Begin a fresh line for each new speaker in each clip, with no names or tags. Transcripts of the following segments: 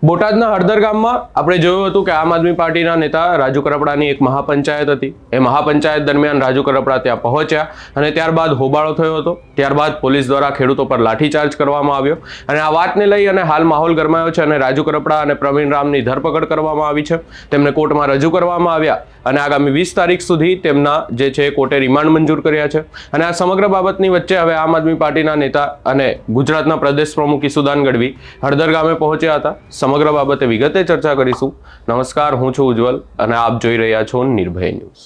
બોટાદના હળદર ગામમાં આપણે જોયું હતું કે આમ આદમી પાર્ટીના નેતા રાજુ કરપડાની એક મહાપંચાયત હતી। એ મહાપંચાયત દરમિયાન રાજુ કરપડા ત્યાં પહોંચ્યા અને ત્યારબાદ હોબાળો થયો હતો। ત્યારબાદ પોલીસ દ્વારા ખેડૂતો પર લાઠીચાર્જ કરવામાં આવ્યો અને આ વાતને લઈ અને હાલ માહોલ ગરમાયો છે અને રાજુ કરપડા અને પ્રવીણ રામની ધરપકડ કરવામાં આવી છે। તેમને કોર્ટમાં રજૂ કરવામાં આવ્યા અને આગામી 20 તારીખ સુધી તેમના જે છે કોર્ટે રિમાન્ડ મંજૂર કર્યા છે। અને આ સમગ્ર બાબતની વચ્ચે હવે આમ આદમી પાર્ટીના નેતા અને ગુજરાતના પ્રદેશ પ્રમુખ ઈસુદાન ગઢવી હળદર ગામે પહોંચ્યા હતા। સમગ્ર બાબતે વિગતે ચર્ચા કરીશું। નમસ્કાર, હું છું ઉજ્જવલ અને આપ જોઈ રહ્યા છો નિર્ભય ન્યૂઝ।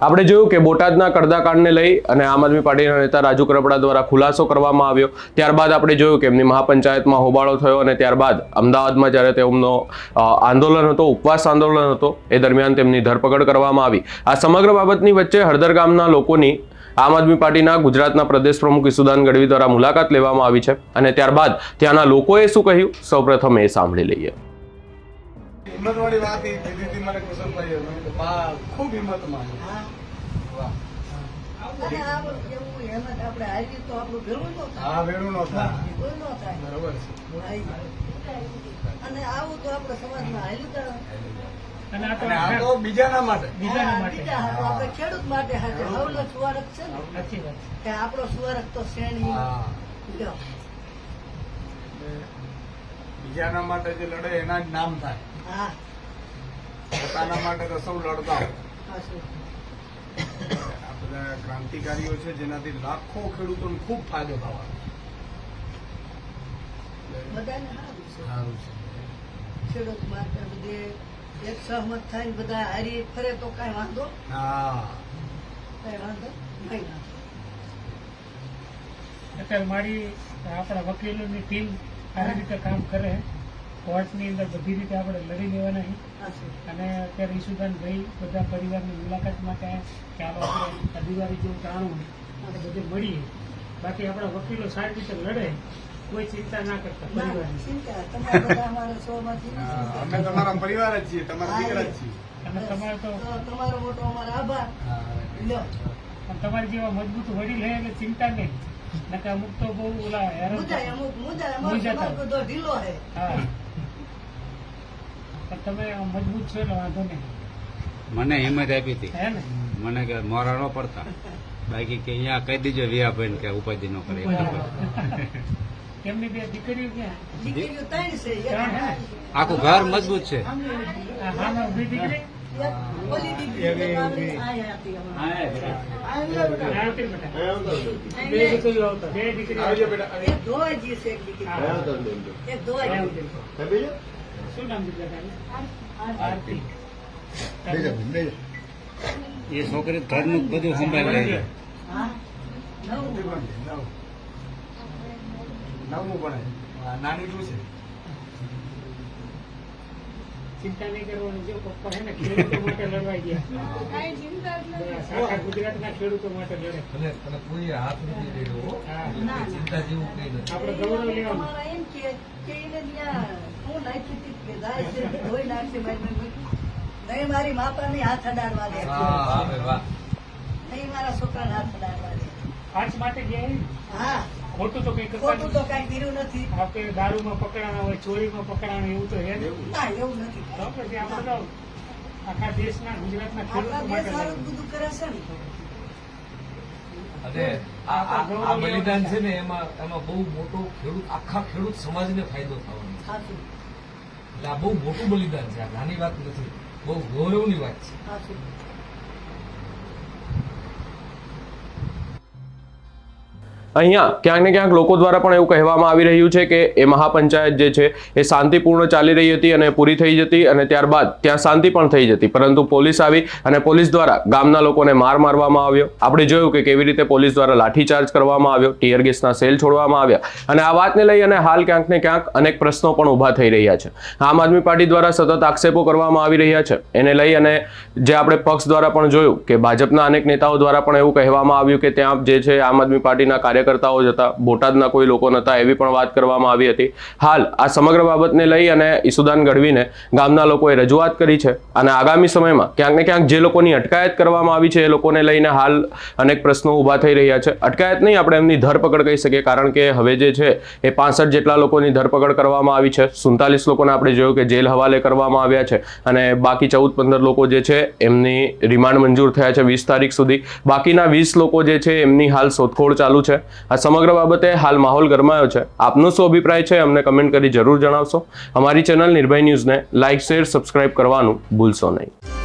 આપણે જોયું કે બોટાદના કડદાકાંડને લઈ અને આમ આદમી પાર્ટીના નેતા રાજુ કરપડા દ્વારા ખુલાસો કરવામાં આવ્યો। ત્યારબાદ આપણે જોયું કે એમની મહાપંચાયતમાં હોબાળો થયો અને ત્યારબાદ અમદાવાદમાં જ્યારે તેમનો આંદોલન હતો, ઉપવાસ આંદોલન હતો, એ દરમિયાન તેમની ધરપકડ કરવામાં આવી। આ સમગ્ર બાબતની વચ્ચે હળદર ગામના લોકોની આમ આદમી પાર્ટીના ગુજરાતના પ્રદેશ પ્રમુખ ઈસુદાન ગઢવી દ્વારા મુલાકાત લેવામાં આવી છે અને ત્યારબાદ ત્યાંના લોકોએ શું કહ્યું સૌપ્રથમ એ સાંભળી લઈએ।
હિંમતવાળી વાત એ કીધી હતી મને કુશલભાઈએ, ખૂબ હિંમતમાં હા વેણું નો થાય બરોબર
અને આવું તો આપણે સમાજમાં હાલ્યું
અને આ તો બીજાના માટે
આપણે ખેડૂત માટે હાજર હવલો સુવારક છે ને કે આપણો સુવારક તો શ્રેણી
બીજાના માટે જે લડે એના જ નામ થાય।
હા
પોતાના માટે તો સૌ લડતા હોય।
હાચું।
આ બધા ક્રાંતિકારીઓ છે જેનાથી લાખો ખેડૂતોને ખૂબ ફાયદો થવાનો
બધાને સારું છે।
સારું છે
ખેડૂત માટે બધે એક સહમત થાય બધા હારી ફરે તો કઈ વાંધો
હા
કઈ વાંધો નહીં।
અત્યારે મારી આપણા વકીલોની ટીમ આવી રીતે કામ કરે, કોર્ટની અંદર બધી રીતે આપણે લડી લેવાના
હાચું।
અને અત્યારે ઈસુદાન ભાઈ બધા પરિવારની મુલાકાત માટે ચાલો આપણે અધિકારી જેવું જાણવું આપણે બધે મળીએ। બાકી આપણા વકીલો સારી રીતે લડે, કોઈ ચિંતા ના કરતા
ના,
પરિવારની।
ચિંતા તમારે બધા અમારા સૌમાંથી
અમે તમારા પરિવાર જ છીએ, તમારા દીકરા જ છીએ।
અને તમારે તો
તમારો મોટો અમારો આભાર લ્યો।
પણ તમારી જેવા મજબૂત વડીલ હે એટલે ચિંતા નહીં, નકર અમુક તો બહુ ઓલા હેરાન
મુદ્દા અમુક મુદ્દા અમારો
મૂંઝાતા
સમાજ બધો ઢીલો હે।
હા, પણ તમે મજબૂત છો એટલે વાંધો નહીં,
મને હિંમત આપી હતી,
હે ને?
મને કે મોરા ન પડતા, બાકી કે અહીંયા કહી દીજો વિયાભાઈ કે ઉપાધિ ન કરે।
એમની બે દીકરીઓ ક્યાં?
દીકરીઓ ત્રણ છે એક
ત્રણ હે?
આખું ઘર મજબૂત છે।
આ હામે ઊભી દીકરી
ઓલી દીકરી આયા હતી અમારે।
આવતી બેટા, બે દીકરીઓ આવતા, બે દીકરીઓ
આવજો
આવતા.
બેટા।
એક ધોવાજી છે એક દીકરી એક ધોવાજી
શું નામ દીકરા તારું? આરતી।
એ છોકરી ઘરનું બધું સંભાળી લે છે।
હા નવું
નવમું ભણે, નાની શું છે?
ચિંતા નહીં કરવાની, જો પપ્પા હે ને ખેડૂતો માટે લડવાઈ ગયા, આખા ગુજરાતના ખેડૂતો માટે લડે। હા, આપણે ગૌરવ લેવાનું।
અમારા એમ કે એને ત્યાં હું નાખી હતી કે જાય છે ધોઈ નાખશે નહીં મારી માપાને હાથ અડાડવા દે નહીં મારા છોકરાને હાથ અડાડવા દે।
પાંચ માટે ગયા,
હા
ખોટું તો કઈ કરતા
ખોટું તો
નથી।
કઈ કર્યું નથી।
આપણે દારૂમાં પકડાણા હોય, ચોરીમાં પકડાણા એવું તો હે ને?
ના એવું નથી।
તો પછી આપણે તો આખા દેશના ગુજરાતના
આપણા
ખેડૂતો
દેશ
માટે
સારું
લડવું।
બધું કરે છે ને।
અને આ બલિદાન છે ને એમાં બહુ મોટો આખા ખેડૂત સમાજને ફાયદો થવાનો છે।
સાચું
એટલે આ બહુ મોટું બલિદાન છે, આ નાની વાત નથી, બહુ ગૌરવની વાત છે।
સાચું।
અહીંયા ક્યાંક ને ક્યાંક લોકો દ્વારા પણ એવું કહેવામાં આવી રહ્યું છે કે એ મહાપંચાયત જે છે એ શાંતિપૂર્ણ ચાલી રહી હતી અને પૂરી થઈ જતી અને ત્યારબાદ ત્યાં શાંતિ પણ થઈ જતી, પરંતુ પોલીસ આવી અને પોલીસ દ્વારા ગામના લોકોને મારવામાં આવ્યો। આપણે જોયું કે કેવી રીતે પોલીસ દ્વારા લાઠીચાર્જ કરવામાં આવ્યો, ટીયર ગેસના સેલ છોડવામાં આવ્યા અને આ વાતને લઈ અને હાલ ક્યાંક ને ક્યાંક અનેક પ્રશ્નો પણ ઊભા થઈ રહ્યા છે। આમ આદમી પાર્ટી દ્વારા સતત આક્ષેપો કરવામાં આવી રહ્યા છે, એને લઈ અને જે આપણે પક્ષ દ્વારા પણ જોયું કે ભાજપના અનેક નેતાઓ દ્વારા પણ એવું કહેવામાં આવ્યું કે ત્યાં જે છે આમ આદમી પાર્ટીના કાર્યકર્તાઓ જ હતા, બોટાદના કોઈ લોકો નહોતા એવી પણ વાત કરવામાં આવી હતી. હાલ આ સમગ્ર બાબતને લઈ અને ઈસુદાન ગઢવીને ગામના લોકોએ રજૂઆત કરી છે અને આગામી સમયમાં ક્યાંક ને ક્યાંક જે લોકોની અટકાયત કરવામાં આવી છે એ લોકોને લઈને હાલ અનેક પ્રશ્નો ઊભા થઈ રહ્યા છે. અટકાયત નહીં, આપણે એમની ધરપકડ કહી શકીએ, કારણ કે હવે જે છે એ 65 જેટલા લોકોની ધરપકડ કરવામાં આવી છે. 47 લોકોને આપણે જોયું કે જેલ હવાલે કરવામાં આવ્યા છે અને બાકી 14-15 લોકો જે છે એમની રિમાન્ડ મંજૂર થયા છે 20 તારીખ સુધી. બાકીના 20 લોકો જે છે એમની હાલ શોધખોળ ચાલુ છે. આ સમગ્ર બાબતે હાલ માહોલ ગરમાયો છે. આપનો શું અભિપ્રાય છે અમને કમેન્ટ કરી જરૂર જણાવશો. અમારી ચેનલ નિર્ભય ન્યૂઝને લાઇક, શેર, સબસ્ક્રાઇબ કરવાનું ભૂલશો નહીં.